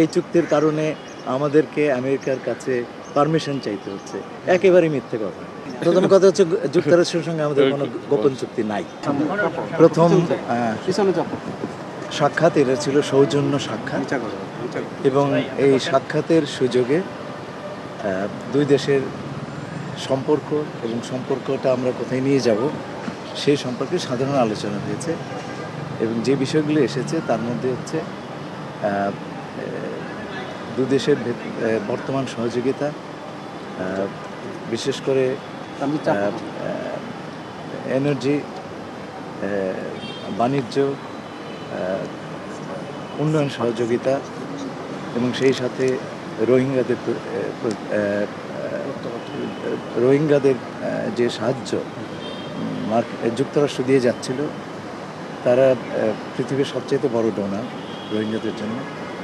এই চুক্তির কারণে আমাদেরকে আমেরিকার কাছে পারমিশন চাইতে হচ্ছে, একেবারেই মিথ্যে কথা। প্রথম কথা হচ্ছে যুক্তরাষ্ট্রের সঙ্গে আমাদের কোনো গোপন চুক্তি নাই। প্রথম সাক্ষাৎ এটা ছিল সৌজন্য সাক্ষাৎ, এবং এই সাক্ষাতের সুযোগে দুই দেশের সম্পর্ক এবং সম্পর্কটা আমরা কোথায় নিয়ে যাব সেই সম্পর্কে সাধারণ আলোচনা হয়েছে, এবং যে বিষয়গুলো এসেছে তার মধ্যে হচ্ছে দু দেশের বর্তমান সহযোগিতা, বিশেষ করে এনার্জি, বাণিজ্য, উন্নয়ন সহযোগিতা, এবং সেই সাথে রোহিঙ্গাদের যে সাহায্য যুক্তরাষ্ট্র দিয়ে যাচ্ছিল, তারা পৃথিবীর সবচেয়ে বড় ডোনার রোহিঙ্গাদের জন্য,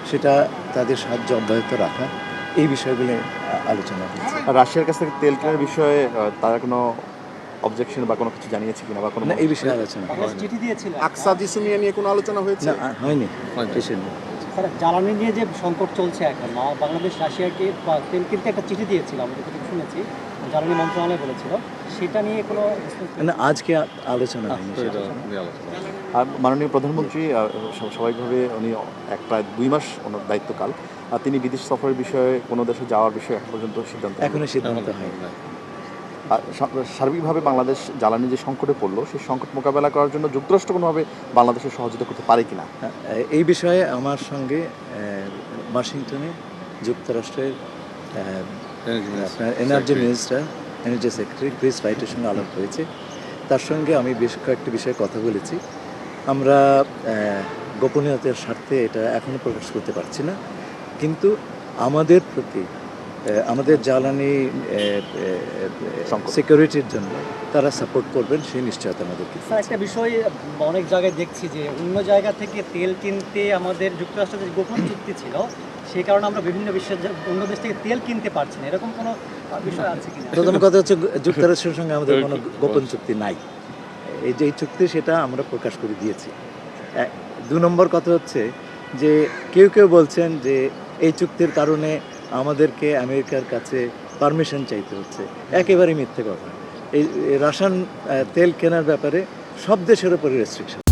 সেটা তাদের সাহায্য অব্যাহত রাখা, এই বিষয়গুলো আলোচনা হচ্ছে। রাশিয়ার কাছ থেকে তেল কেনার বিষয়ে তারা কোনো অবজেকশন বা কোনো কিছু জানিয়েছে কিনা বা কোনো না, এই বিষয়ে আলোচনা চিঠি দিয়েছিল আকসা জিসুমিয়া নিয়ে কোনো আলোচনা হয়েছে? না, হয়নি। কিসের নিয়ে? স্যার, জ্বালানি নিয়ে যে সংকট চলছে এখন, বাংলাদেশ রাশিয়াকে তেল কিনতে একটা চিঠি দিয়েছিল, আমরা যেটুকু শুনেছি, জ্বালানি মন্ত্রণালয় বলেছিল, সেটা নিয়ে কোনো না, আজকে আলোচনা হয়নি সেটা। আর মাননীয় প্রধানমন্ত্রী স্বাভাবিকভাবে উনি প্রায় 2 মাস ওনার দায়িত্বকাল, তিনি বিদেশ সফরের বিষয়ে কোনো দেশে যাওয়ার বিষয়ে এখন পর্যন্ত সিদ্ধান্ত এখনো সিদ্ধান্ত হয়নি। আর সার্বিকভাবে বাংলাদেশ জ্বালানি যে সংকটে পড়লো, সেই সংকট মোকাবেলা করার জন্য যুক্তরাষ্ট্র কোনোভাবে বাংলাদেশের সহযোগিতা করতে পারে কিনা, এই বিষয়ে আমার সঙ্গে ওয়াশিংটনে যুক্তরাষ্ট্রের আপনার energy minister, energy secretary Chris রাইটের সঙ্গে আলাপ হয়েছে। তার সঙ্গে আমি বেশ কয়েকটি বিষয়ে কথা বলেছি। আমরা গোপনীয়তার স্বার্থে এটা এখনও প্রকাশ করতে পারছি না, কিন্তু আমাদের প্রতি আমাদের জ্বালানি সিকিউরিটির জন্য তারা সাপোর্ট করবেন, সেই নিশ্চয়তা আমাদেরকে। স্যার, একটা বিষয় অনেক জায়গায় দেখছি যে অন্য জায়গা থেকে তেল কিনতে আমাদের যুক্তরাষ্ট্রের যে গোপন চুক্তি ছিল, সেই কারণে আমরা বিভিন্ন বিশ্বের অন্য দেশ থেকে তেল কিনতে পারছি না, এরকম কোনো বিষয় আছে কিনা? প্রথম কথা হচ্ছে যুক্তরাষ্ট্রের সঙ্গে আমাদের কোনো গোপন চুক্তি নাই। এই যে চুক্তি, সেটা আমরা প্রকাশ করে দিয়েছি। 2 নম্বর কথা হচ্ছে যে কেউ কেউ বলছেন যে এই চুক্তির কারণে আমাদেরকে আমেরিকার কাছে পারমিশন চাইতে হচ্ছে, একেবারেই মিথ্যে কথা। এই রাশিয়ান তেল কেনার ব্যাপারে সব দেশের উপরে রেস্ট্রিকশন